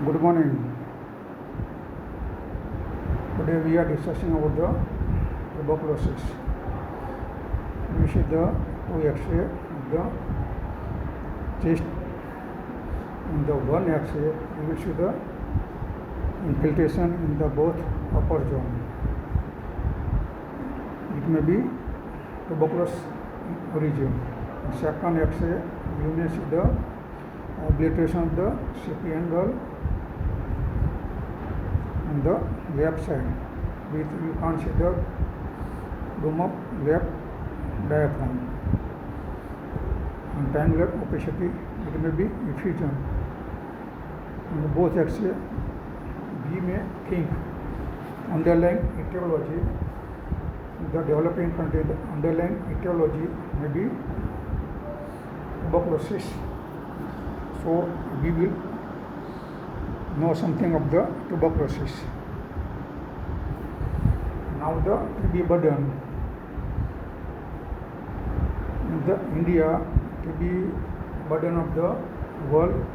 Good morning. Today we are discussing about the tuberculosis. We see the two X-ray of the chest. In the one X-ray, we will see the infiltration in the both upper zone. It may be tuberculosis origin. In second X-ray, you may see the obliteration of the CP angle on the left side with you can't see the dome of left diaphragm. And triangular opacity, it may be effusion. In both X-ray, we may think underlying etiology, the developing country, the underlying etiology may be tuberculosis. So we will know something of the tuberculosis. Now the TB burden. In the India, TB burden of the world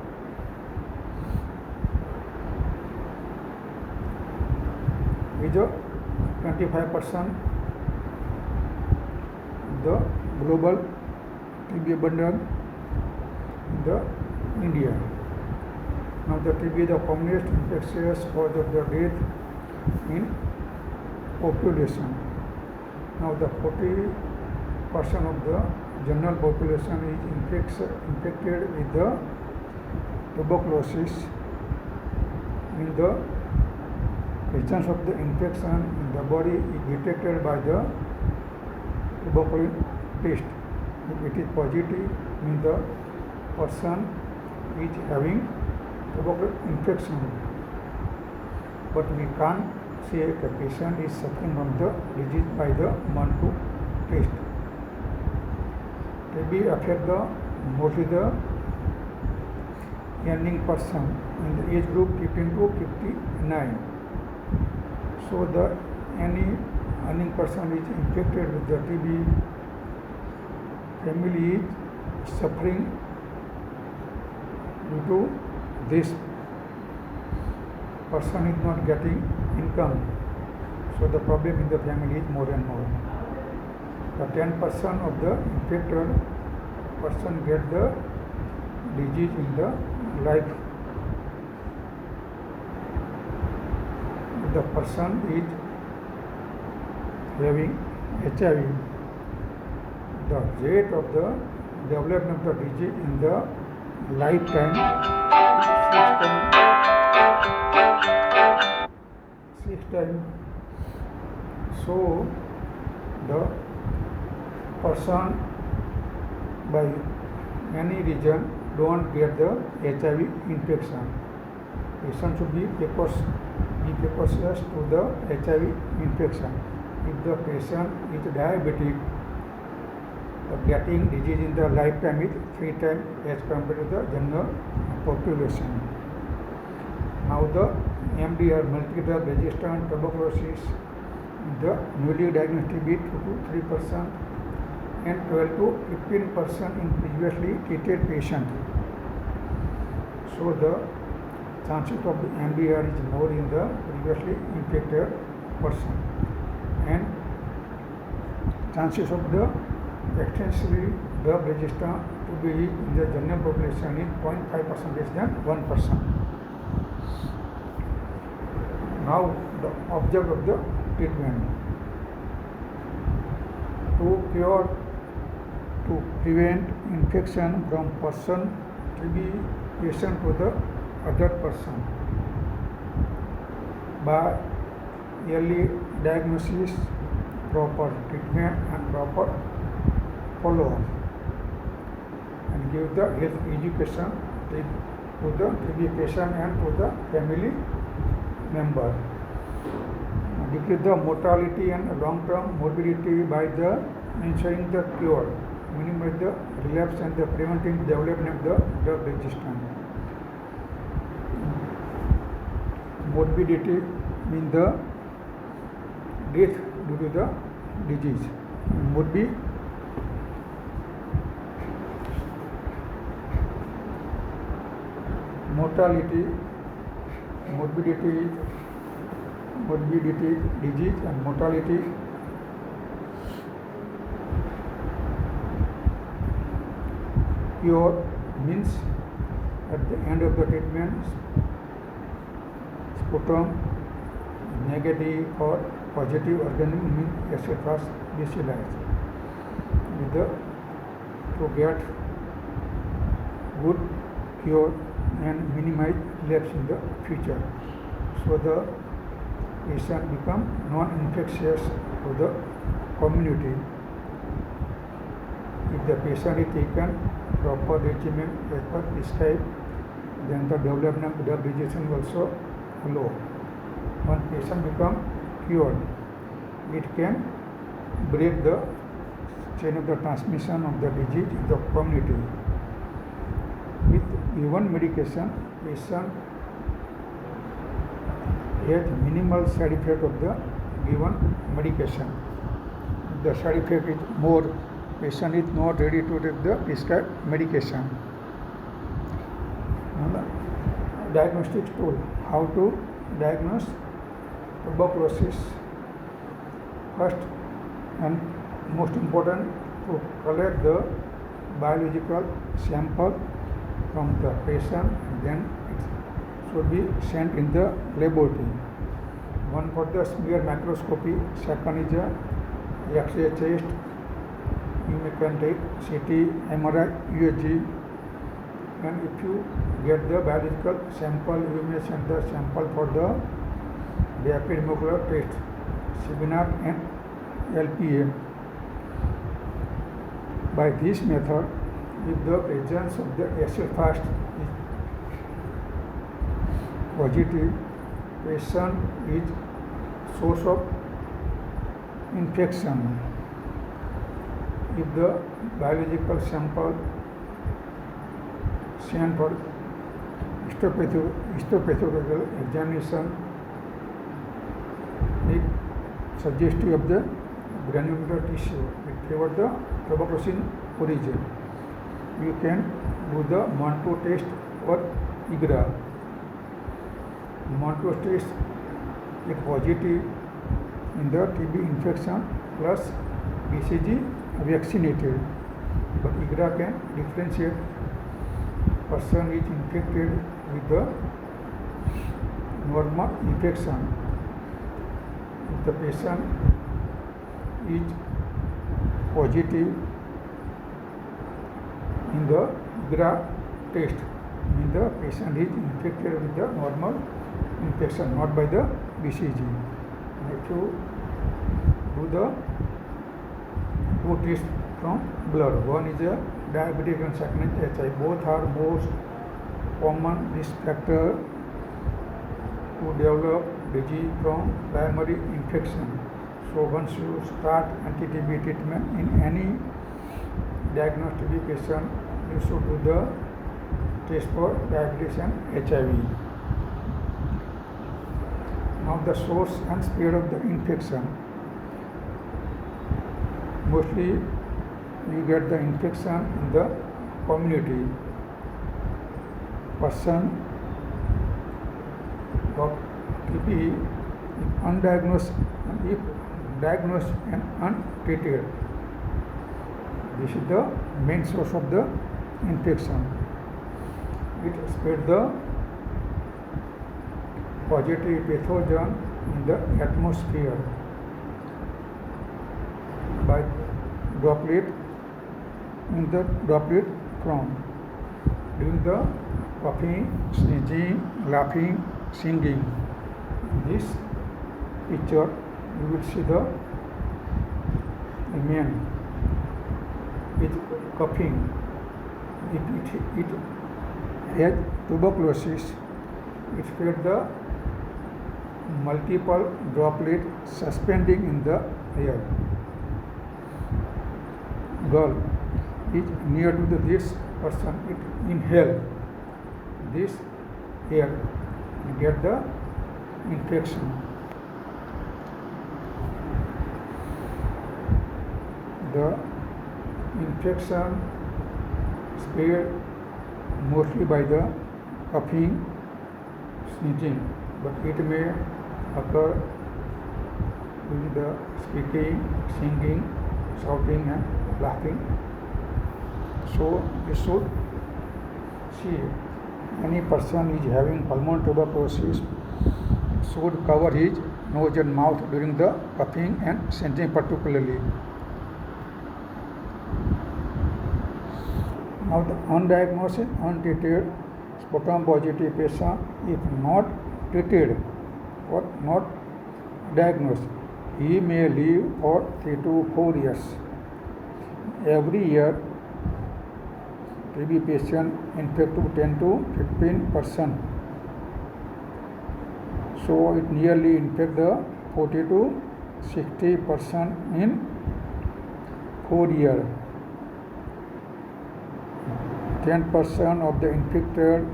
is 25% the global TB burden in the India. Now the TB is the commonest infectious cause of the death in population. Now the 40% of the general population is infected with the tuberculosis. In the presence of the infection in the body is detected by the tuberculosis test. If it is positive, means the person is having tuberculosis infection, but we can't say if the patient is suffering from the disease by the Mantoux test. TB affects the mostly the young person in the age group 15 to 59. So the any young person is infected with the TB, family is suffering due to this person is not getting income, so the problem in the family is more and more. The 10% of the infected person get the disease in the life. If the person is having HIV, the rate of the development of the disease in the lifetime six times. So the person by any reason don't get the HIV infection. Patient should be precocious to the HIV infection. If the patient is diabetic, getting disease in the lifetime is 3 times as compared to the general population. Now the MDR, multi-drug resistant tuberculosis, the newly diagnosed TB 2 to 3% and 12 to 15% in previously treated patients. So the chances of the MDR is more in the previously infected person, and chances of the extensively drug resistant to be in the general population is 0.5% less than 1%. Now the object of the treatment: to cure, to prevent infection from person TB patient to the other person by early diagnosis, proper treatment and proper follow-up, and give the health education to the TB patient and to the family member. Decrease the mortality and long-term morbidity by the ensuring the cure, minimize the relapse and the preventing development of the drug resistance. Morbidity means the death due to the disease. Mortality morbidity, disease and mortality. Cure means at the end of the treatment, sputum negative or positive organism means acid fast visualized with the to get good cure and minimize relapse in the future. So the patient become non-infectious to the community. If the patient is taken proper regimen as per prescribed, then the development of drug resistance also low. When patient become cured, it can break the chain of the transmission of the disease in the community. With given medication, patient has minimal side effect of the given medication. If the side effect is more, patient is not ready to take the prescribed medication. Now the diagnostic tool. How to diagnose tuberculosis? First and most important, to collect the biological sample from the patient, then it should be sent in the laboratory. One for the smear microscopy, second is a X-ray test. You can take CT, MRI, USG, and if you get the biological sample, you may send the sample for the rapid molecular test, CBNAT and LPA. By this method, if the presence of the acid fast is positive, patient is source of infection. If the biological sample sent for histopathological examination is suggestive of the granular tissue, it favors the tuberculosis origin. You can do the Mantoux test or IGRA. Mantoux test is positive in the TB infection plus BCG vaccinated, but IGRA can differentiate person is infected with the normal infection. If the patient is positive in the IGRA test, means the patient is infected with the normal infection, not by the BCG. If you do the two tests from blood, one is a diabetic and second is HI. Both are most common risk factor to develop disease from primary infection. So once you start anti-TB treatment in any diagnosed TB patient, you should do the test for diabetes and HIV. Now the source and spread of the infection. Mostly you get the infection in the community. Person of TB is undiagnosed, and if diagnosed and untreated, this is the main source of the infection. It spread the positive pathogen in the atmosphere by droplet in the droplet form during the coughing, sneezing, laughing, singing. In this picture, you will see the man with coughing. It has tuberculosis. It spread the multiple droplets suspending in the air. Girl is near to this person, it inhale this air and get the infection. The infection spread mostly by the coughing, sneezing, but it may occur with the speaking, singing, shouting, and laughing. So we should see any person is having pulmonary tuberculosis should cover his nose and mouth during the coughing and sneezing particularly. Now the undiagnosed, untreated sputum positive patient, if not treated or not diagnosed, he may live for 3 to 4 years. Every year, TB patient infect to 10 to 15%. So it nearly infect the 40 to 60% in 4 years. 10% of the infected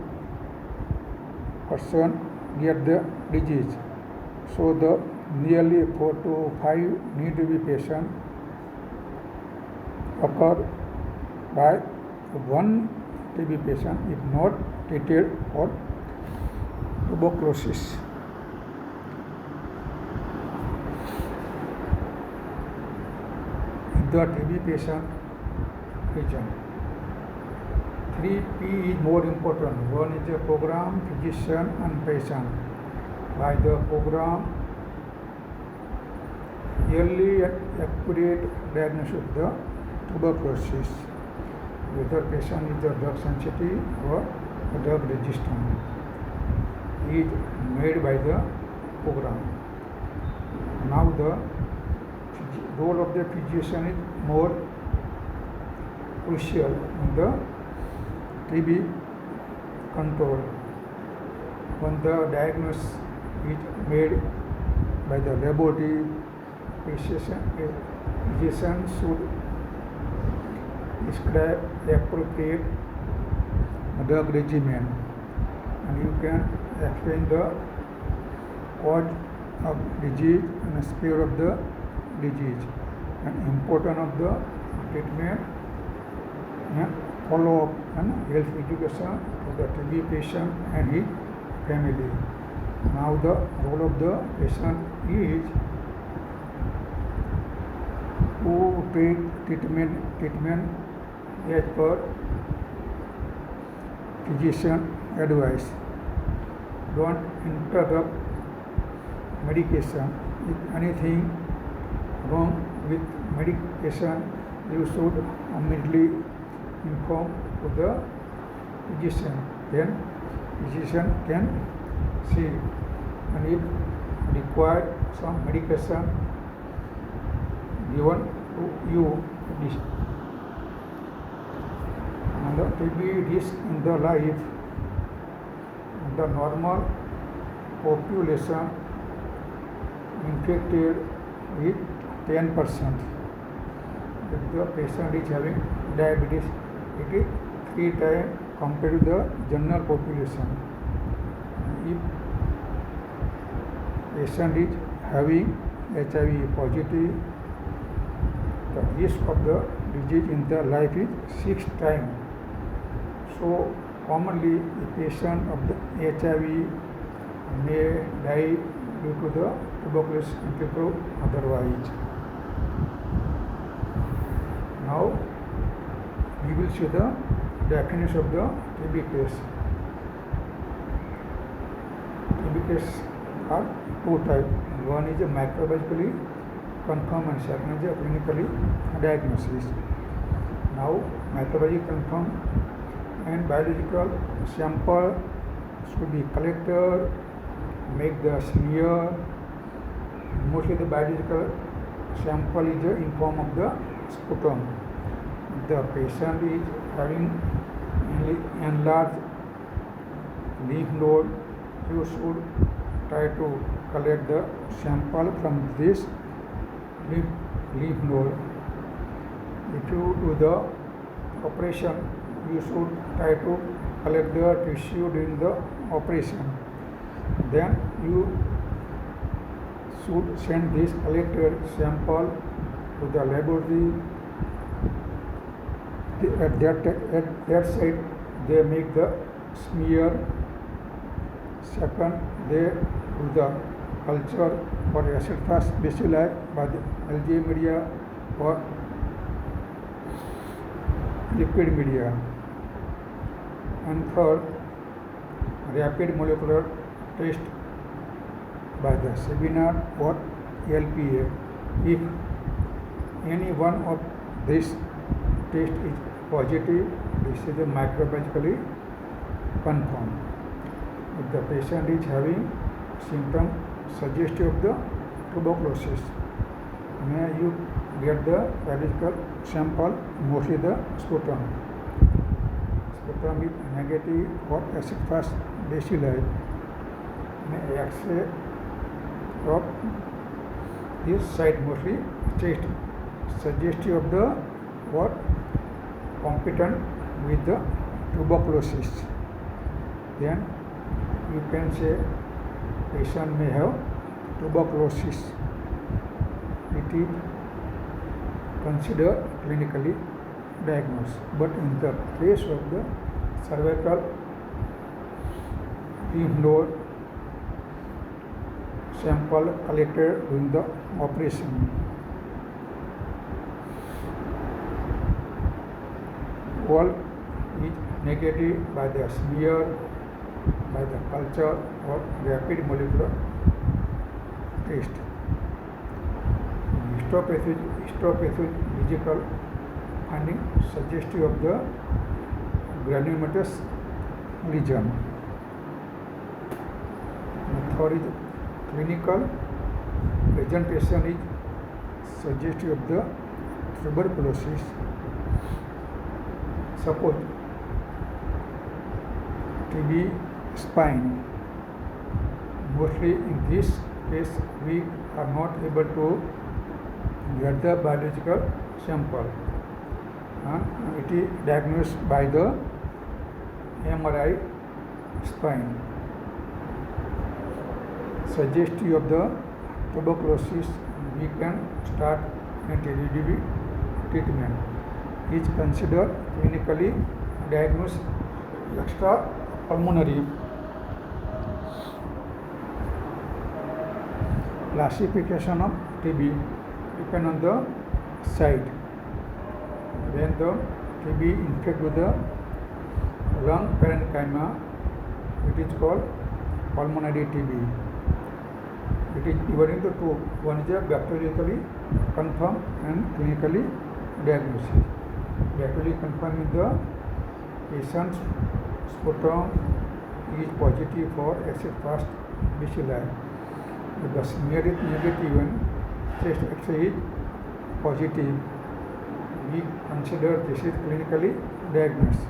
person get the disease. So the nearly 4 to 5 need to be patient occur by one TB patient if not treated for tuberculosis. The TB patient region. 3P is more important. One is the program, physician, and patient. By the program, early and accurate diagnosis of the tuberculosis, whether patient is the drug sensitive or drug resistant, is made by the program. Now the role of the physician is more crucial in the TB control. When the diagnosis is made by the laboratory, physician should prescribe appropriate drug regimen, and you can explain the cause of disease and speed of the disease and importance of the treatment and follow-up and health education for the TB patient and his family. Now the role of the patient is to take treatment as per physician advice. Don't interrupt medication. If anything wrong with medication, you should immediately inform to the physician. Then physician can see, and if required some medication given to you. And the TB risk in the life, the normal population infected with 10%. If the patient is having diabetes, it is 3 times compared to the general population. If patient is having HIV positive, the risk of the disease in their life is 6 times. So commonly, the patient of the HIV may die due to the tuberculosis infection otherwise. Now we will see the definition of the TB case. TB cases are 2 types. One is a microbiologically confirmed and second is a clinically diagnosis. Now microbiology confirmed and biological sample should be collected, make the smear. Mostly the biological sample is in form of the sputum. The patient is having enlarged lymph node, you should try to collect the sample from this lymph node. If you do the operation, you should try to collect the tissue during the operation. Then you should send this collected sample to the laboratory. At that site, they make the smear Second, they do the culture for acid-fast bacilli by the algae media or liquid media. And third, rapid molecular test by the seminar or LPA. If any one of these tests is positive, this is microbiologically confirmed. If the patient is having symptoms suggestive of the tuberculosis, may you get the biological sample, mostly the sputum. Sputum is negative for acid-fast bacilli. X-ray of this side, mostly chest, suggestive of the what competent with the tuberculosis. Then you can say patient may have tuberculosis. It is considered clinically diagnosed. But in the case of the cervical lymph node sample collected during the operation, all is negative by the smear, by the culture or rapid molecular test. Histopathological finding suggestive of the granulomatous lesion. The third is clinical presentation is suggestive of the tuberculosis. Suppose TB spine. Mostly in this case we are not able to get the biological sample and it is diagnosed by the MRI spine. Suggestive of the tuberculosis, we can start anti-TB treatment. Is considered clinically diagnosed extrapulmonary. Classification of TB depend on the site. When the TB infect with the lung parenchyma, it is called pulmonary TB. It is divided into two. One is a bacteriologically confirmed and clinically diagnosed. Bacterially confirmed is the patient's sputum is positive for acid-fast bacilli. If the smear is negative and chest X-ray is positive, we consider this is clinically diagnosed.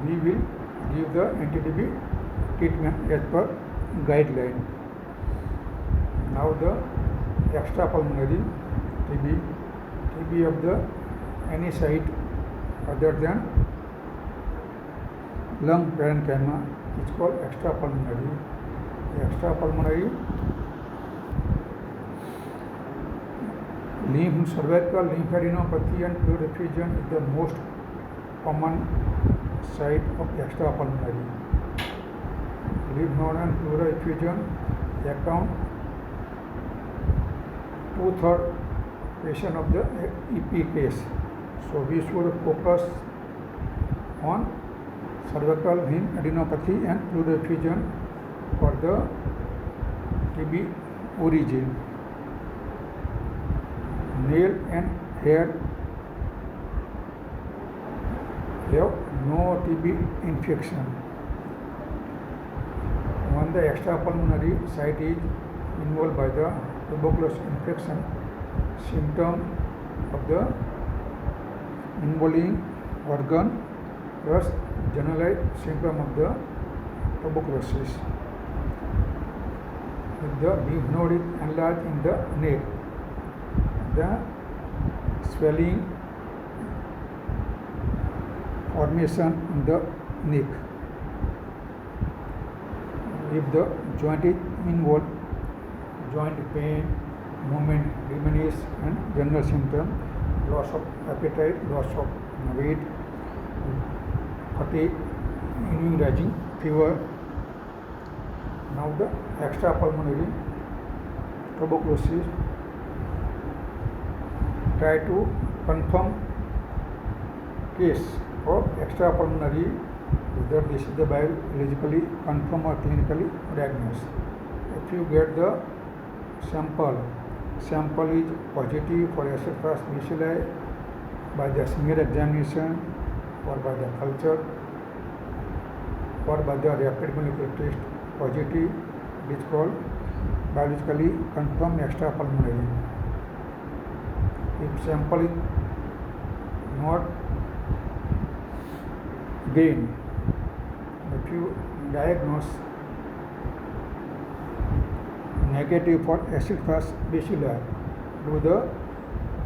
We will give the anti-TB treatment as per guideline. Now the extrapulmonary TB of the any site other than lung parenchyma is called extrapulmonary. Extrapulmonary cervical lymphadenopathy and pleural effusion is the most common site of extrapulmonary. Lymph node and pleural effusion account 2/3 patient of the EP case. So we should focus on cervical lymphadenopathy and pleural effusion for the TB origin. Nail and hair have no TB infection. When the extrapulmonary site is involved by the tuberculosis infection, symptom of the involving organ plus generalized symptom of the tuberculosis. If the lymph node is enlarged in the neck, the swelling formation in the neck. If the joint is involved, joint pain, movement diminish and general symptom, loss of appetite, loss of weight, fatigue, rising fever, Now the extrapulmonary tuberculosis, try to confirm case of extrapulmonary whether this is the biologically confirmed or clinically diagnosed. If you get the sample is positive for acid fast bacilli by the smear examination or by the culture or by the rapid molecular test positive, it is called biologically confirmed extrapulmonary. If sample is not gained, if you diagnose negative for acid fast bacilli, do the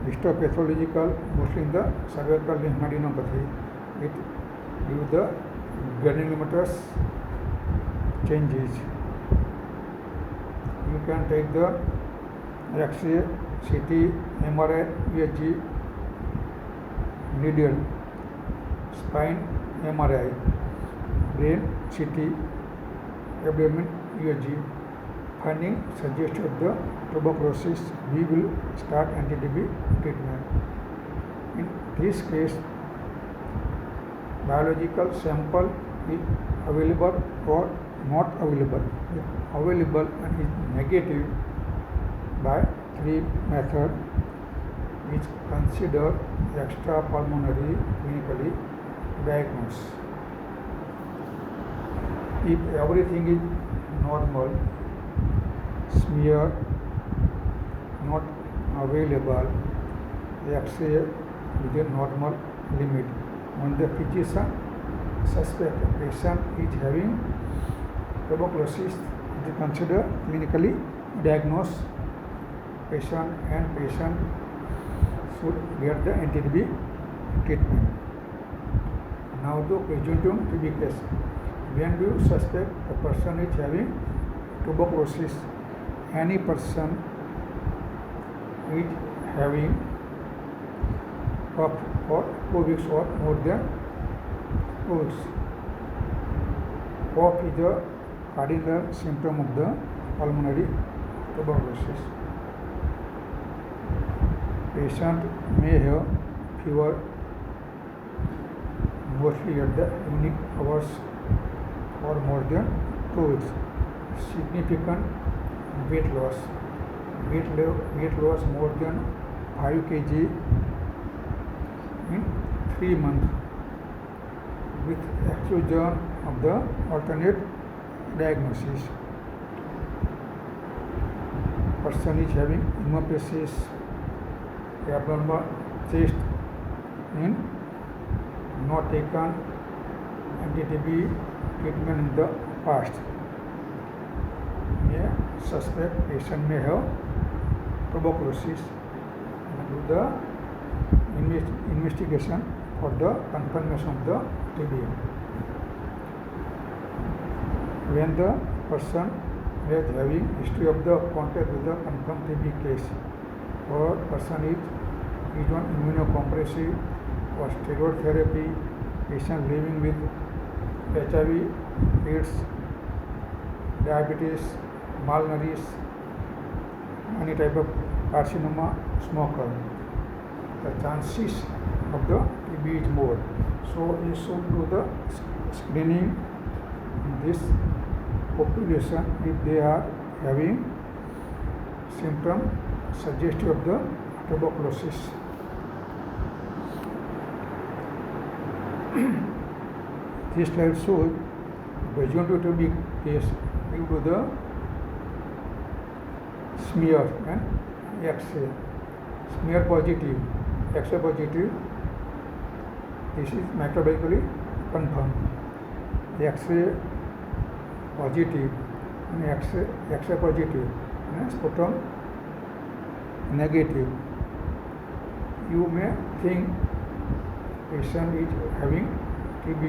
histopathological, mostly in the cervical lymphadenopathy, it give the granulomatous changes. You can take the X-ray, CT, MRI, EHG, needle, spine, MRI, brain, CT, abdomen, EHG. Finding suggestion of the tuberculosis, we will start anti-TB treatment. In this case, biological sample is available or not available. If available and is negative by 3 methods, which consider extrapulmonary clinically diagnosed. If everything is normal, smear not available, X-ray within normal limit. When the physician suspect a patient is having tuberculosis, it is considered clinically diagnosed patient, and patient should get the anti-TB treatment. Now the presumptive TB case. When do you suspect a person is having tuberculosis? Any person is having cough for 2 weeks or more than 2 weeks. Cough is a cardinal symptom of the pulmonary tuberculosis. Patient may have fever mostly at the evening hours for more than 2 weeks. Significant weight loss more than 5 kg in 3 months with exclusion of the alternate diagnosis. Person is having hemoptysis, abnormal chest in not taken anti-TB treatment in the past. May suspect patient may have tuberculosis and do the investigation for the confirmation of the TB. When the person is having history of the contact with the confirmed TB case, or person is on immunocompressive or steroid therapy, patient living with HIV, AIDS, diabetes, malnourished, any type of carcinoma, smoker, the chances of the TB is more. So you should do the screening in this population if they are having symptom suggestive of the tuberculosis. This slide shows presumptive TB case due to the smear and X-ray. Smear positive, X-ray positive. This is microbiologically confirmed. X-ray positive and X-ray positive and sputum negative. You may think patient is having TB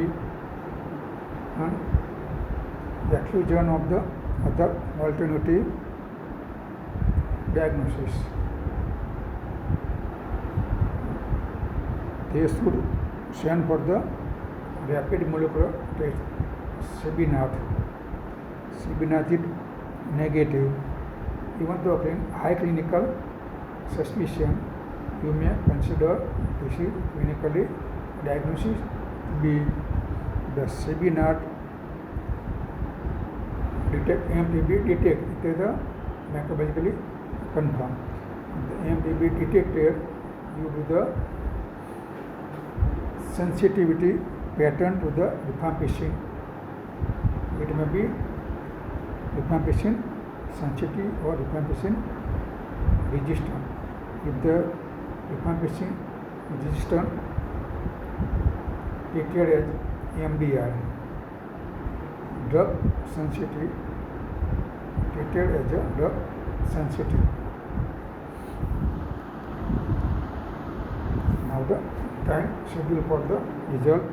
and exclusion of the other alternative diagnosis. They should send for the rapid molecular test, CBNAT, CB negative. Even though high clinical suspicion, you may consider this is clinically diagnosis to be the CB detect AMTB detect. It is a microbiologically confirmed. The AMTB detected due to the sensitivity pattern to the rifampicin. It may be rifampicin sensitive or rifampicin resistant. If the rifampicin resistant treated as MDR, drug sensitive treated as a drug sensitive. Now the time schedule for the result.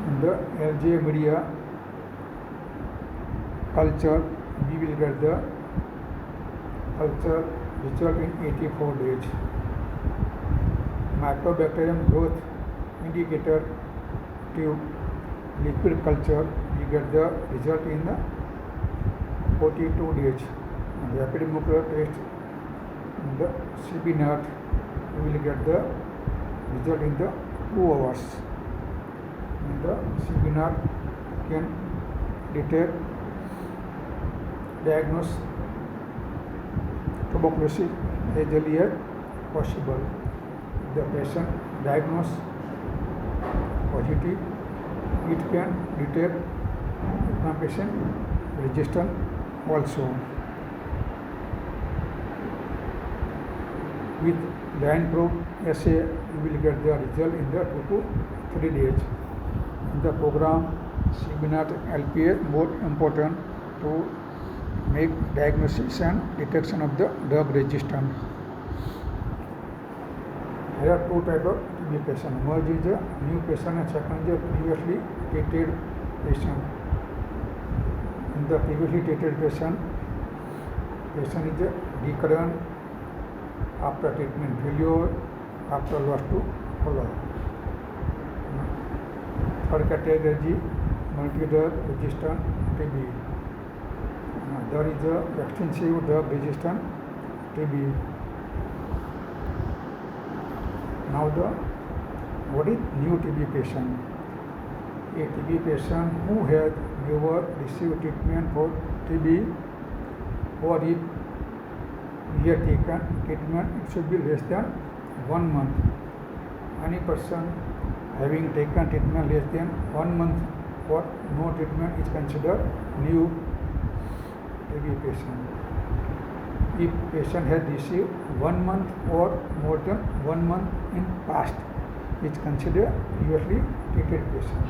In the LJ media culture, we will get the culture result in 84 days. Mycobacterium growth indicator tube liquid culture, we get the result in the 42 days. The rapid molecular test in the CB NAT, we will get the result in the 2 hours. In the CB NAT can detect, diagnose tuberculosis as early as possible. The patient diagnosed positive, it can detect rifampicin resistant also. With line probe assay, we will get the result in the 2 to 3 days. In the program, CB NAT LPA more important to make diagnosis and detection of the drug resistance. There are 2 types of TB patient. One is a new patient and second is a previously treated patient. In the previously treated patient is a recurrent after treatment failure, after loss to follow. Third category is multi-drug resistant TB. There is a extensive drug resistant TB. Now what is new TB patient? A TB patient who has never received treatment for TB, or if he has taken treatment, it should be less than 1 month. Any person having taken treatment less than 1 month or no treatment is considered new TB patient. If patient has received 1 month or more than 1 month in past, it is considered previously treated patient.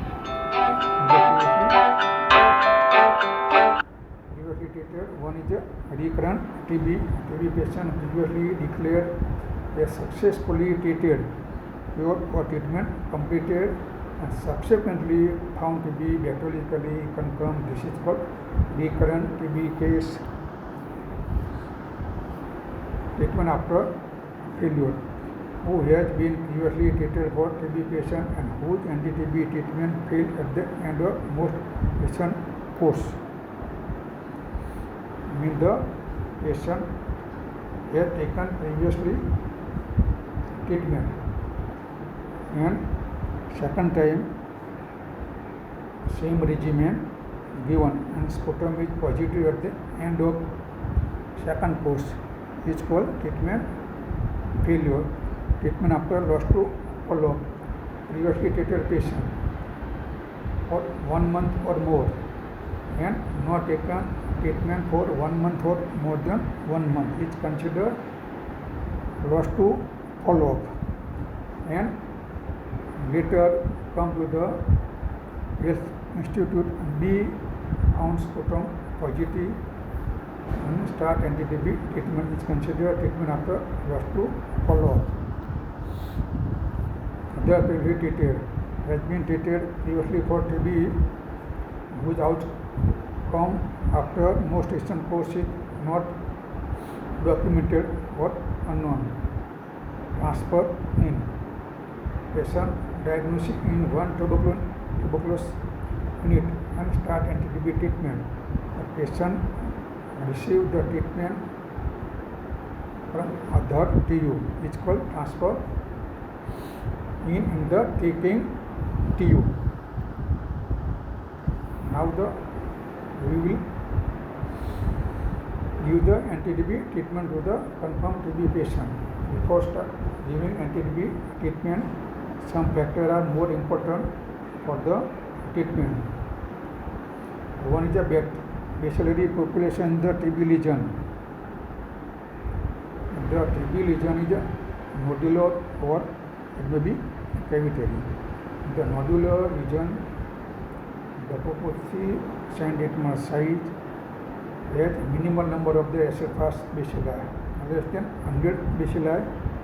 Previously treated, one is a recurrent TB patient previously declared as successfully treated, cured or treatment completed, and subsequently found to be bacteriologically confirmed. This is called recurrent TB case. Treatment after failure. Who has been previously treated for TB patient and whose anti-TB treatment failed at the end of most recent course. Means the patient has taken previously treatment and second time same regimen given and sputum is positive at the end of second course. Is called treatment failure. Treatment after loss to follow. Previously treated patient for 1 month or more and not taken treatment for 1 month or more than 1 month is considered loss to follow up, and later come to the health institute, be found sputum positive and start anti-TB treatment is considered treatment after loss to follow up. The previously treated has been treated previously for TB whose outcome after most recent course is not documented or unknown. Transfer in patient diagnosis in one tuberculosis in it and start anti-TB treatment. The patient receive the treatment from other TU, which is called transfer in the taking TU. Now we will give the anti-TB treatment to the confirmed TB patient. Before giving anti-TB treatment, some factors are more important for the treatment. One is the bacillary population in the TB lesion. The TB lesion is nodular or it may be cavitary. The nodular lesion, the proportion cm size has minimal number of the acephalous bacilli, less than 100 bacilli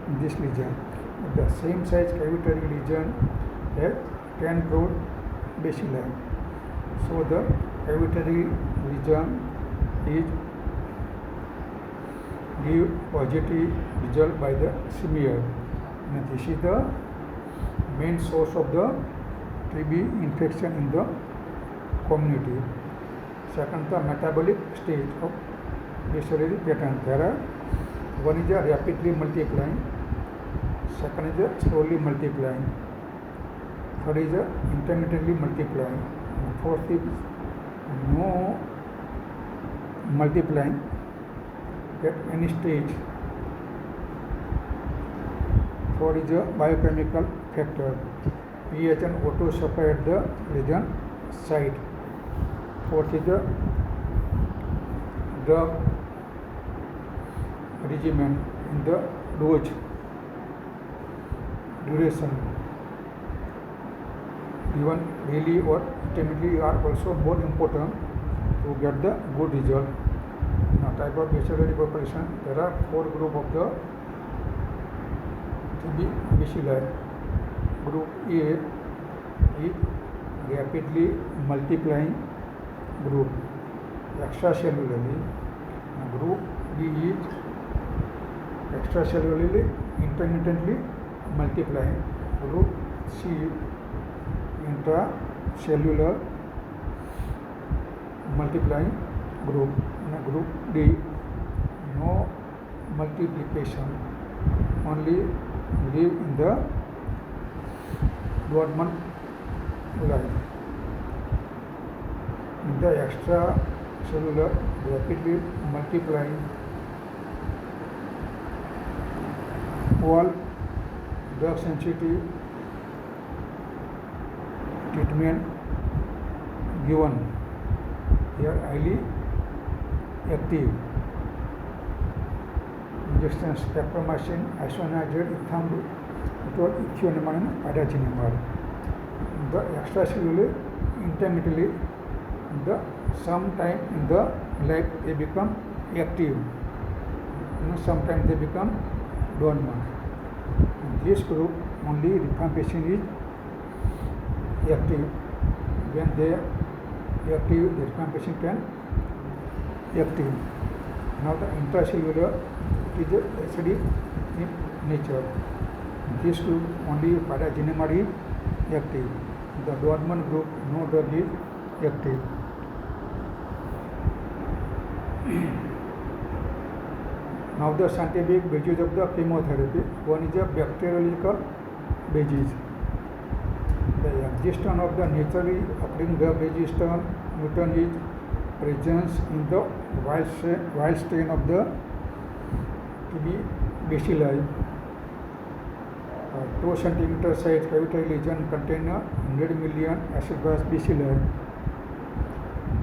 in this lesion. The same size cavitary lesion has 10 crore bacilli. So the cavitary lesion is give positive result by the smear. And this is the main source of the TB infection in the community. Second, the metabolic stage of bacillary pattern. There are one is rapidly multiplying, second is slowly multiplying, third is intermittently multiplying, and fourth is no multiplying at any stage. Fourth is a biochemical factor, pH and O2 suffer at the lesion site. Fourth is the drug regimen in the dose duration. Even daily or intermittently are also more important to get the good result. Now, type of bacillary population, there are 4 groups of the TB bacilli. Group A is rapidly multiplying group extracellularly. Group B is extracellularly intermittently multiplying. Group C intracellular multiplying group. And group D no multiplication, only live in the dormant life. In the extracellular rapidly multiplying, all drug sensitive treatment given. They are highly active. Injections streptomycin, isoniazid, ethambutol, ethionamide, and pyrazinamide. The extracellular intermittently, sometime in the life they become active, sometimes they become dormant. In this group only rifampicin is active. When they are active, the rifampicin can active. Now the intracellular, it is acidic in nature. In this group only pyrazinamide is active. The dormant group, no drug is active. Now the scientific basis of the chemotherapy. One is a bacteriological basis. The existence of the naturally occurring drug resistant mutant is presence in the wild strain of the TB bacilli. 2 cm size cavitary lesion contain 100 million acephalous bacilli.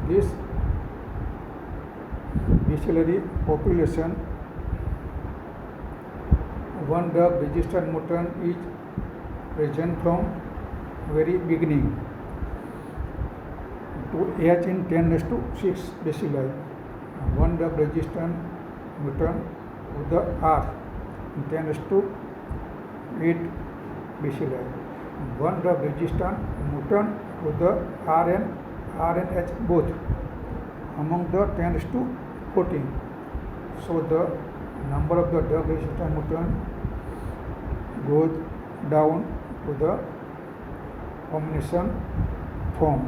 This bacillary population, one drug resistant mutant is present from very beginning to H in 10⁶ bacilli. One drug resistant mutant with the R in 10⁸ bacilli. One drug resistant mutant with the RN, RNH both among the 10⁴. So the number of the drug resistant mutant goes down to the combination form.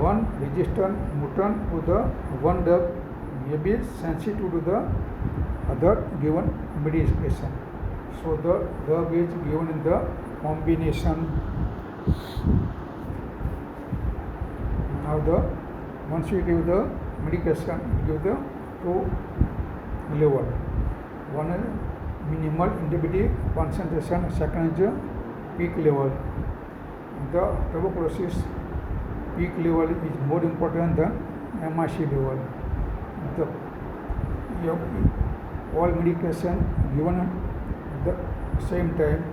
one resistant mutant to the one drug may be sensitive to the other given medication. So the drug is given in the combination. Now once we give the medication, we give the two level. One is minimal inhibitive concentration, second is peak level. The tuberculosis peak level is more important than MIC level. All medication given at the same time,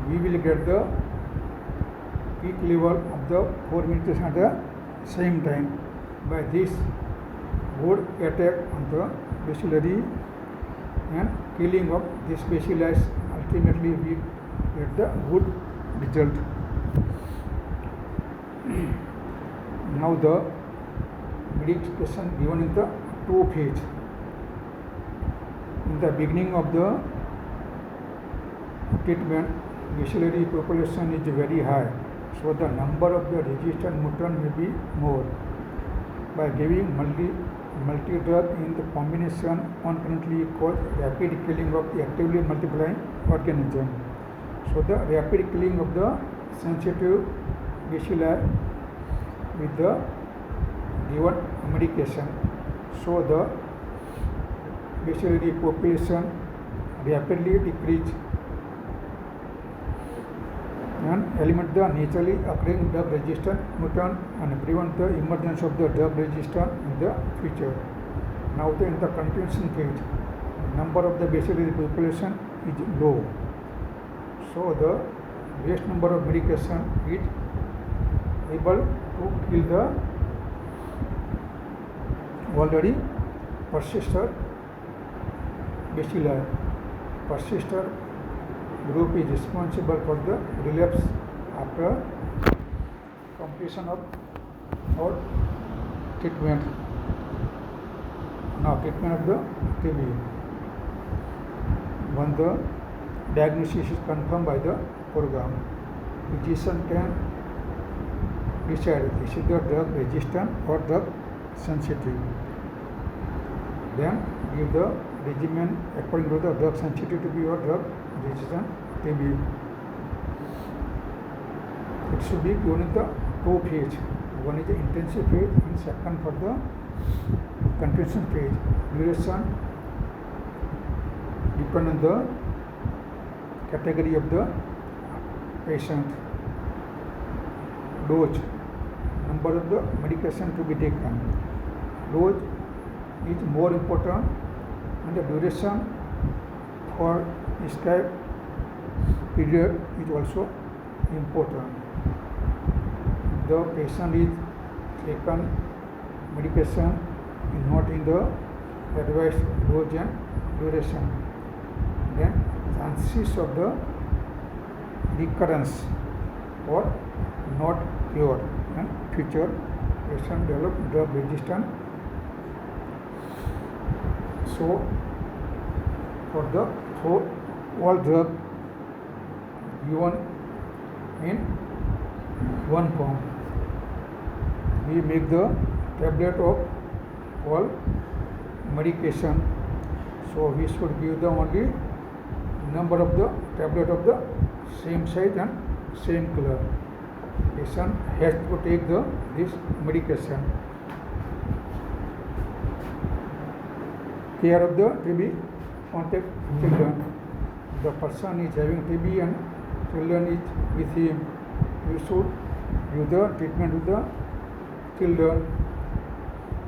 we will get the peak level of the 4 medication at the same time. By this would attack on the bacillary and killing of this bacilli. Ultimately we get the good result. Now the medication given in the two phase. In the beginning of the treatment, bacillary population is very high, so the number of the resistant mutant may be more. By giving multi-drug in the combination concurrently cause rapid killing of the actively multiplying organism. So the rapid killing of the sensitive bacilli with the given medication. So the bacillary population rapidly decrease and eliminate the naturally occurring drug resistant mutant and prevent the emergence of the drug resistant in the future. Now in the continuation phase, number of the bacillary population is low. So the base number of medication is able to kill the already persistent bacilli. Persistent group is responsible for the relapse after completion of our treatment. Now treatment of the TB. When the diagnosis is confirmed by the program, physician can decide is it the drug resistant or drug sensitive. Then give the regimen according to the drug sensitivity or drug resistant TB. It should be given in the two phase. One is the intensive phase and second for the continuation phase. Duration depend on the category of the patient. Dose, number of the medication to be taken. Dose is more important and the duration for prescribed period is also important. The patient is taken medication is not in the advised dose and duration, then chances of the recurrence or not cure and future patient develop drug resistant. So for all drug given in one form, we make the tablet of all medication. So we should give the only number of the tablet of the same size and same color. Patient has to take this medication. Care of the TB contact children. The person is having TB and children is with him. We should give the treatment to the children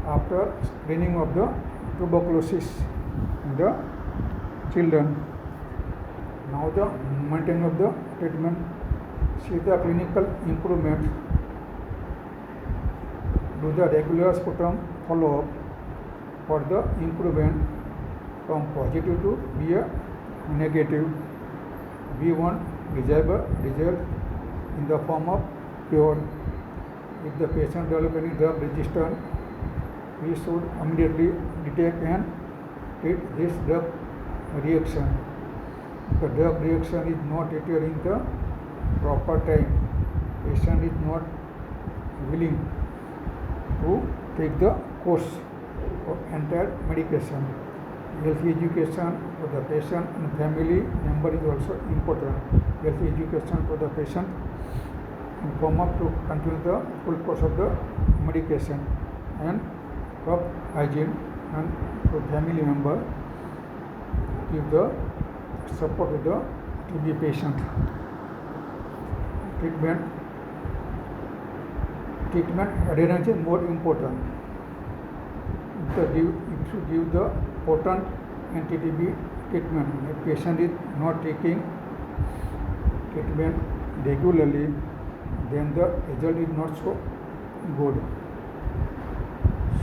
after screening of the tuberculosis in the children. Now the maintenance of the treatment. See the clinical improvement. Do the regular sputum follow-up for the improvement from positive to be a negative. We want desirable result in the form of cure. If the patient develops any drug resistance, we should immediately detect and treat this drug reaction. If the drug reaction is not treated in the proper time, patient is not willing to take the course of entire medication. Health education for the patient and family member is also important. Health education for the patient and come up to continue the full course of the medication, and cup hygiene and to family member give the support to the TB patient. Treatment adherence is more important. It should give the potent anti-TB treatment. If patient is not taking treatment regularly, then the result is not so good.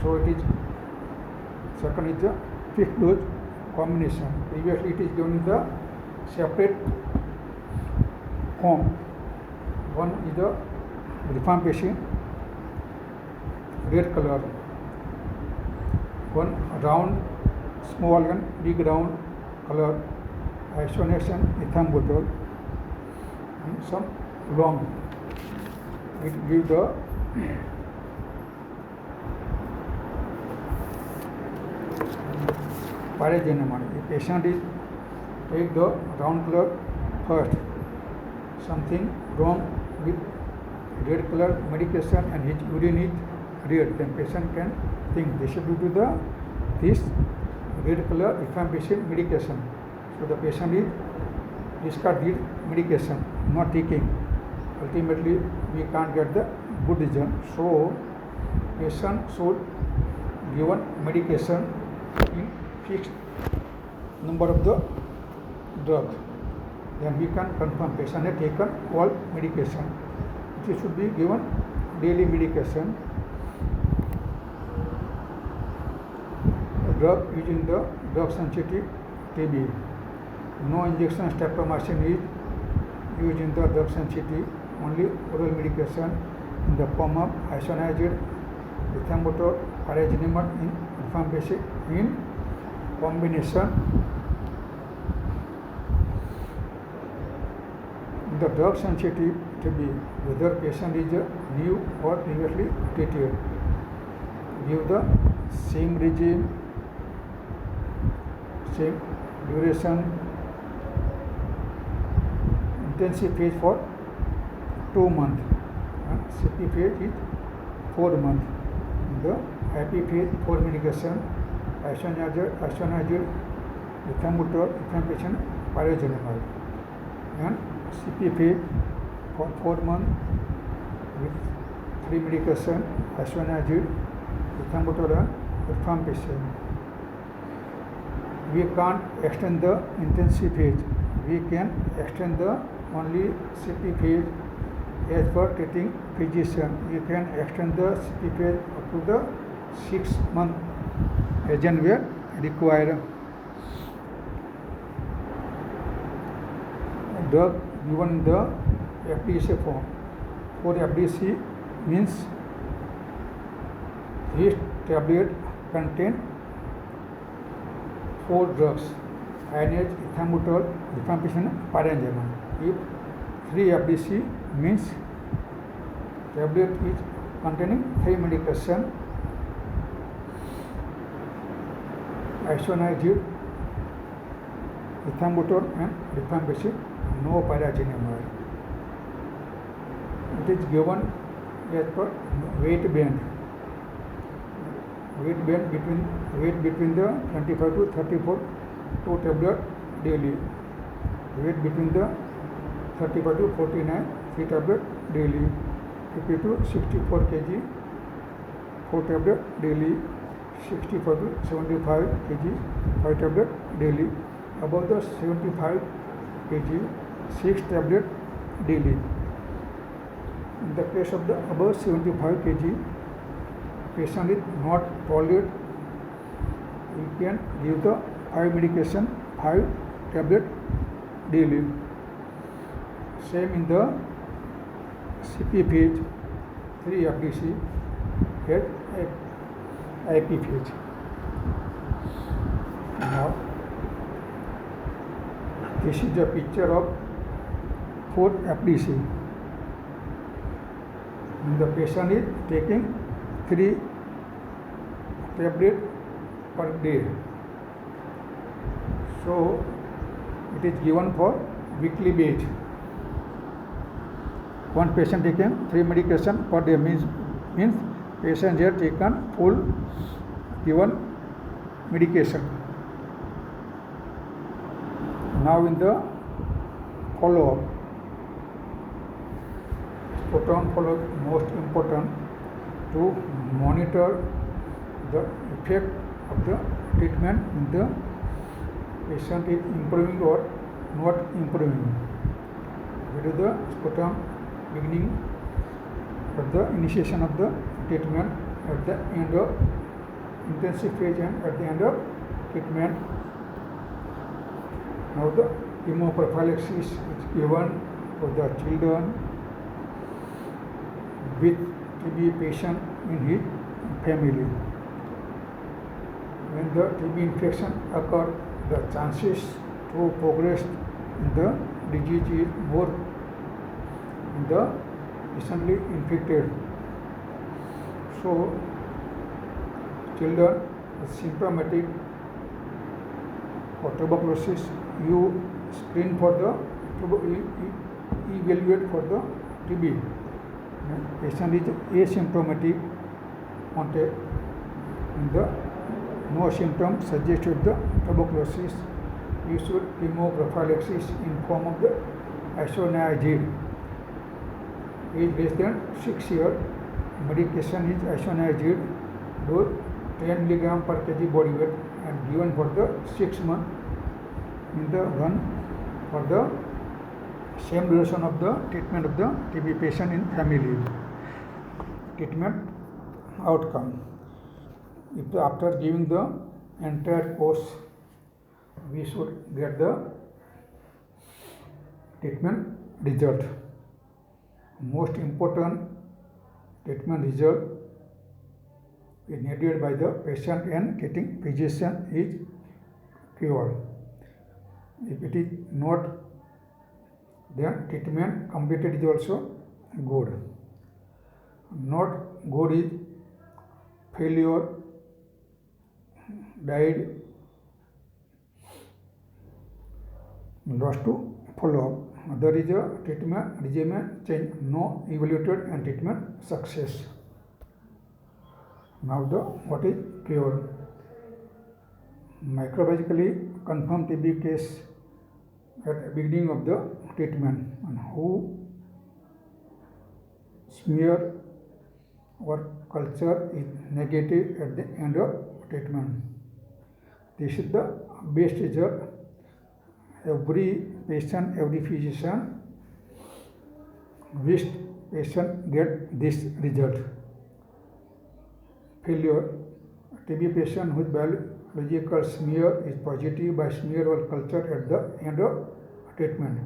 So it is second is the fixed dose combination. Previously it is given in the separate form. One is the rifampicin, red color. One round, small one, big round color, isoniazid ethambutol, and some long. It gives the paracetamol. The patient is take the round color first. Something wrong with red color medication and his urine is red, then patient can think this is due to this red color rifampicin medication. So the patient is discard this medication, not taking. Ultimately we can't get the good result. So patient should given medication in fixed number of the drug. Then we can confirm patient has taken all medication. It should be given daily medication. Drug using the drug sensitive TB. No injection streptomycin is used in the drug sensitive, only oral medication in the form of isoniazid ethambutol paracetamol in rifampicin in combination. The drug sensitive TB, whether patient is new or previously treated, give the same regime, same duration, intensive phase for 2 months, and CP phase is 4 months. The IP phase 4 medication, isoniazid ethambutol rifampicin paracetamol, and CP phase for 4 months with 3 medication, isoniazid ethambutol and rifampicin. We can't extend the intensive phase. We can extend the only CP phase as per treating physician. We can extend the CP phase up to the 6 months as and where required. Drug given the FDC form. For FDC means each tablet contain 4 drugs: isoniazid ethambutol rifampicin paracetamol. If 3 FDC means tablet is containing 3 medication: isoniazid ethambutol and rifampicin, no paracetamol. It is given as per weight band. Weight between the 25 to 34, 2 tablet daily. Weight between the 35 to 49, 3 tablet daily. 50 to 64 kg, 4 tablet daily. 65 to 75 kg, 5 tablet daily. Above the 75 kg, 6 tablet daily. In the case of the above 75 kg, patient is not tolerate, we can give the 5 medication, 5 tablet daily. Same in the CP phase, 3 FDC as IP phase. Now, this is the picture of 4 FDC. The patient is taking 3 tablet per day. So it is given for weekly basis. One patient taking 3 medication per day means patient has taken full given medication. Now in the follow-up, sputum follow-up most important to monitor the effect of the treatment in the patient is improving or not improving. That is the sputum beginning at the initiation of the treatment, at the end of intensive phase and at the end of treatment. Now the chemoprophylaxis is given for the children with TB patient in his family. When the TB infection occurs, the chances to progress in the disease is more in the recently infected. So, children symptomatic for tuberculosis, you screen for the evaluate for the TB. Patient is asymptomatic contact and the no symptoms suggested the tuberculosis. You should chemoprophylaxis in form of the isoniazid. Age less than 6 years, medication is isoniazid, dose 10 mg per kg body weight and given for the 6 months in the run for the same duration of the treatment of the TB patient in family. Treatment outcome. If after giving the entire course, we should get the treatment result. Most important treatment result is needed by the patient and treating physician is cure. If it is not, then treatment completed is also good. Not good is failure, died, lost to follow-up. There is a treatment regimen change, no evaluated and treatment success. Now what is cure? Microbiologically confirmed TB case at the beginning of the treatment and who smear or culture is negative at the end of treatment. This is the best result. Every patient, every physician wished patient get this result. Failure. TB patient whose biological smear is positive by smear or culture at the end of treatment.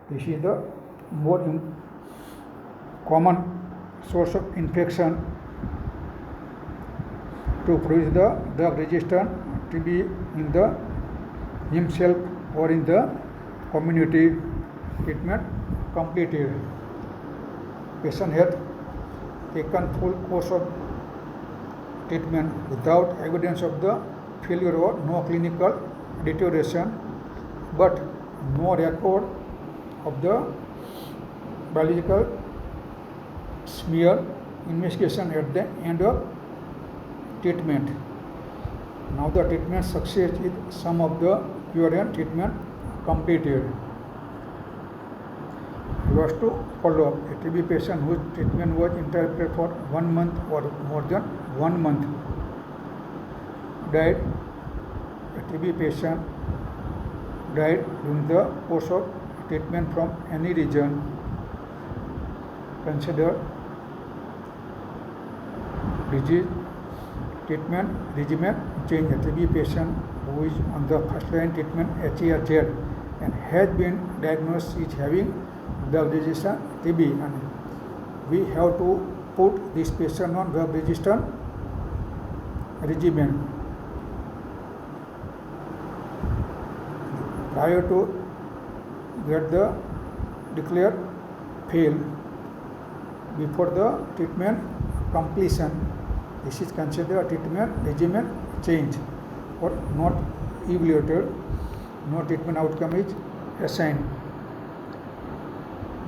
This is the more common source of infection to produce the drug resistant TB in the himself or in the community. Treatment completed. Patient had taken full course of treatment without evidence of the failure or no clinical deterioration, but no record of the biological smear investigation at the end of treatment. Now the treatment success is some of the cure and treatment completed. Was to follow up a TB patient whose treatment was interrupted for 1 month or more than 1 month. Died. A TB patient died during the course of treatment from any reason. Consider disease treatment regimen change. A TB patient who is on the first line treatment HERZ and has been diagnosed is having drug resistant TB, and we have to put this patient on drug resistant regimen. Prior to get the declared fail, before the treatment completion, This is considered a treatment regimen change or not evaluated. No treatment outcome is assigned.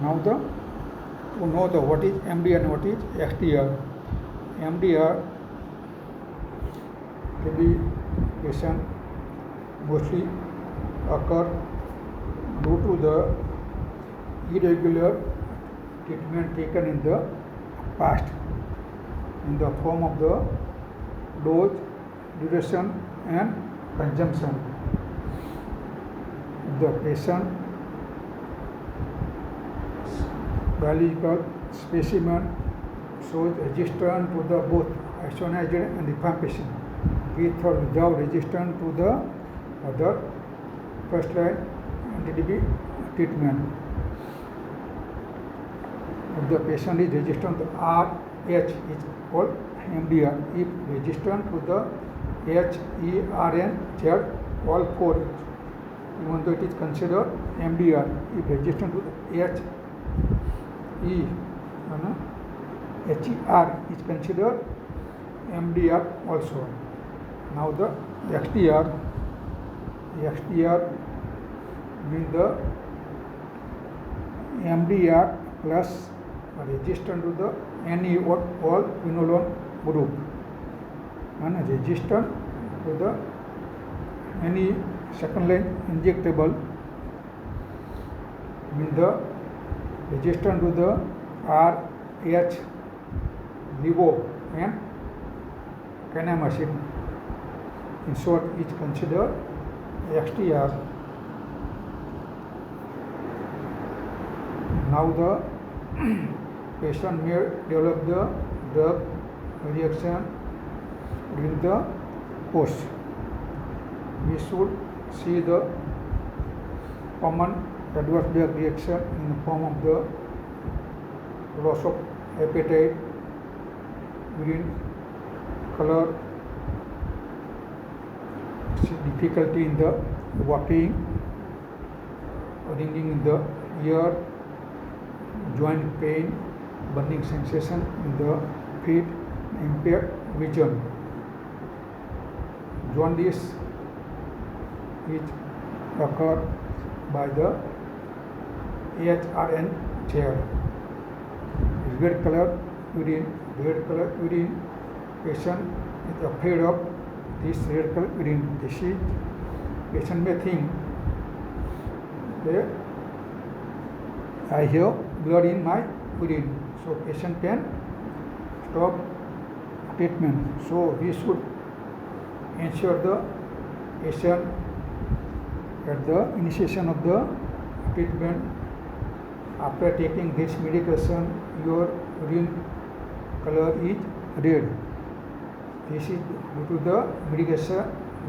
Now to know what is MDR and what is XDR. MDR TB patient mostly occur due to the irregular treatment taken in the past in the form of the dose, duration and consumption. The patient biological specimen shows resistance to the both isoniazid and rifampicin with or without resistance to the other first line anti-TB treatment. If the patient is resistant to RH, is called MDR. If resistant to the H, E, R, N, Z, all four, even though it is considered MDR. If resistant to the H, E, HER is considered MDR also. Now the XDR means the MDR plus resistant to the any or all quinolone group and resistant to the any second line injectable means the resistant to the RH, Levo and kanamycin. In short, is considered XDR. Now the patient may develop the drug reaction during the course. We should see the common adverse drug reaction in the form of the loss of appetite, urine color, difficulty in the walking, ringing in the ear, joint pain, burning sensation in the feet, impaired vision. Jaundice is occurred by the HRN chair. Red color urine, patient is afraid of this red color urine. This is patient may think that I have blood in my urine, so patient can stop treatment. So we should ensure the patient at the initiation of the treatment, after taking this medication, your urine color is red. This is due to the medication,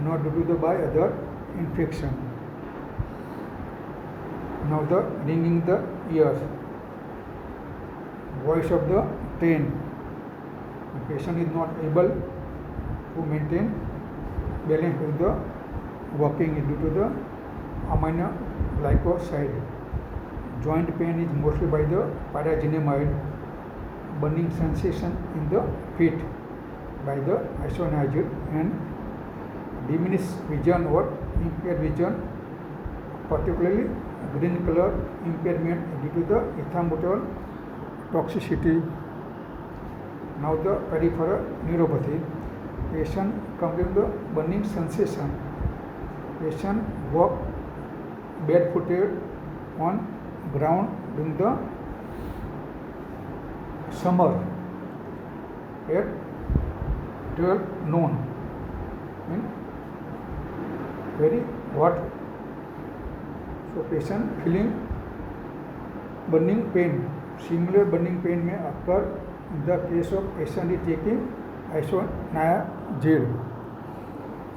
not due to the by other infection. Now the ringing the ears, voice of the pain. The patient is not able to maintain balance with the walking due to the aminoglycoside. Joint pain is mostly by the pyrazinamide. Burning sensation in the feet by the isoniazid, and diminished vision or impaired vision, particularly green color impairment due to the ethambutol toxicity. Now the peripheral neuropathy. Patient complains the burning sensation. Patient walk barefooted on ground during the summer at 12 noon in very hot. So patient feeling burning pain. Similar burning pain may occur in the case of patient is taking isoniazid.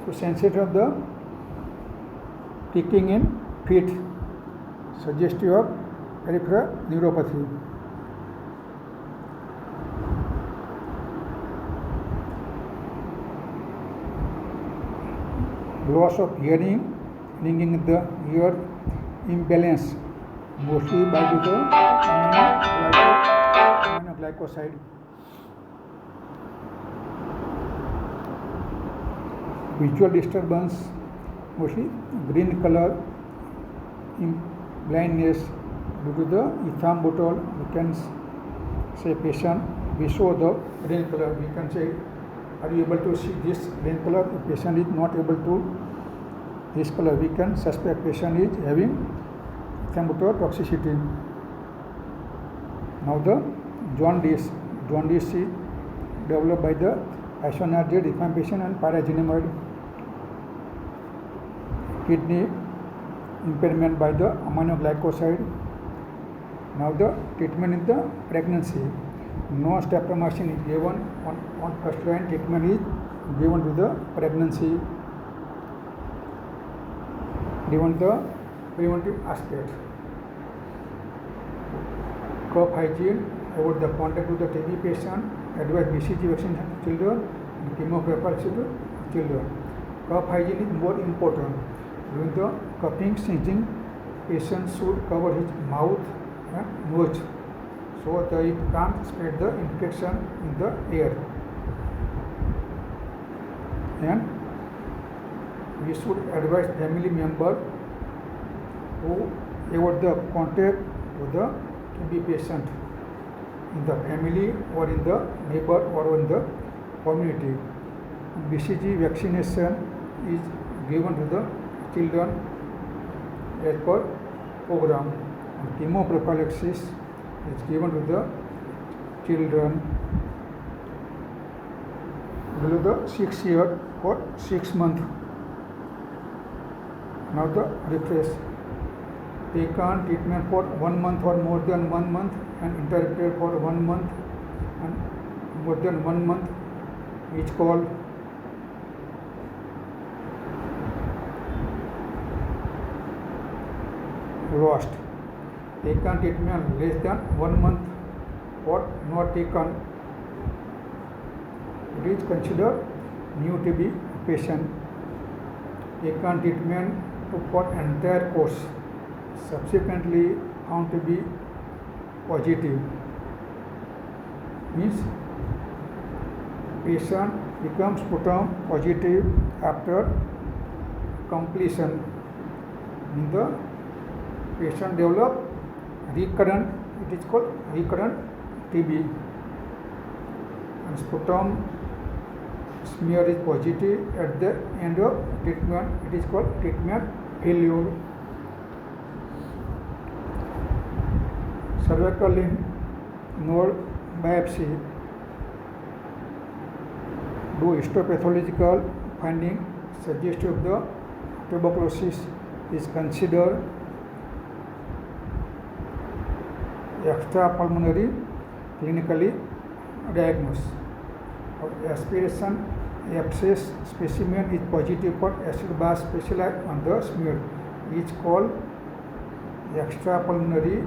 So sensation of the ticking in feet, suggestive of peripheral neuropathy. Loss of hearing, ringing in the ear, imbalance, mostly by the aminoglycoside. visual disturbance, mostly green color, blindness due to the ethambutol. We can say patient, we show the green color. We can say, are you able to see this green color? If patient is not able to this color, we can suspect patient is having ethambutol toxicity. Now the jaundice. Jaundice is developed by the isoniazid deformation and pyrazinamide. Kidney impairment by the aminoglycoside. Now the treatment in the pregnancy. No streptomycin is given on first line. Treatment is given to the pregnancy. Given the preventive aspect. Cough hygiene, avoid the contact with the TB patient, advise BCG vaccine to children, and chemotherapy to children. Cough hygiene is more important. During the coughing, sneezing, patient should cover his mouth and nose so that it can't spread the infection in the air. And we should advise family member who avoid the contact with the TB patient in the family or in the neighbor or in the community. BCG vaccination is given to the children as per program. And chemoprophylaxis is given to the children below the 6 years for 6 months. Now the refresh. Taken treatment for 1 month or more than 1 month and interrupted for 1 month and more than 1 month, each called lost. Taken treatment less than 1 month or not taken, it is considered new TB patient. Taken treatment for entire course, subsequently found to be positive, means patient becomes sputum positive after completion. In the patient develop recurrent, it is called recurrent TB, and sputum smear is positive at the end of treatment, it is called treatment failure. Cervical lymph node biopsy, do histopathological finding suggestive of the tuberculosis, is considered extrapulmonary clinically diagnosed. Aspiration abscess specimen is positive for acid base specialized on the smear, is called extrapulmonary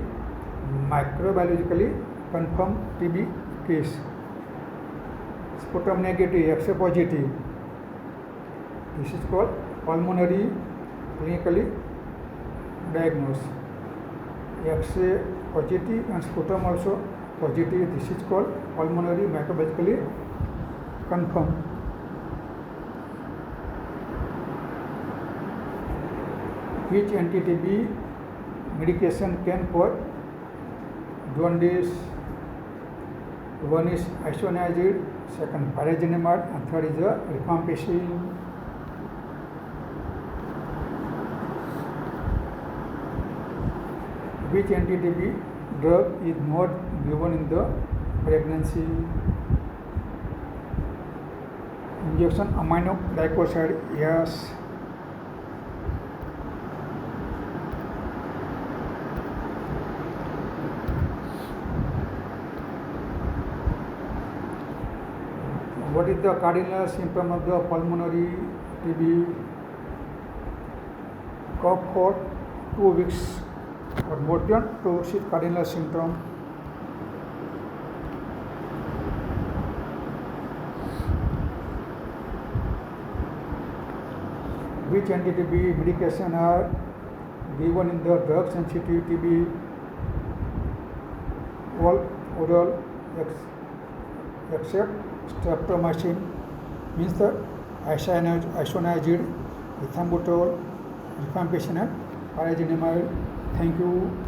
microbiologically confirmed TB case. Sputum negative, Xa positive, this is called pulmonary clinically diagnosed. Xa positive and sputum also positive, this is called pulmonary microbiologically confirmed. Which anti-TB medication can cause jaundice? One is isoniazid, second pyrazinamide, and third is the rifampicin. Which anti-TB drug is not given in the pregnancy? Injection aminoglycoside, yes. What is the cardinal symptom of the pulmonary TB? Cough for 2 weeks or more than 2 weeks is cardinal symptom. Which anti-TB medication are given in the drug sensitive TB? All oral except streptomycin, means the isoniazid, ethambutol, rifampicin, and pyrazinamide. Thank you.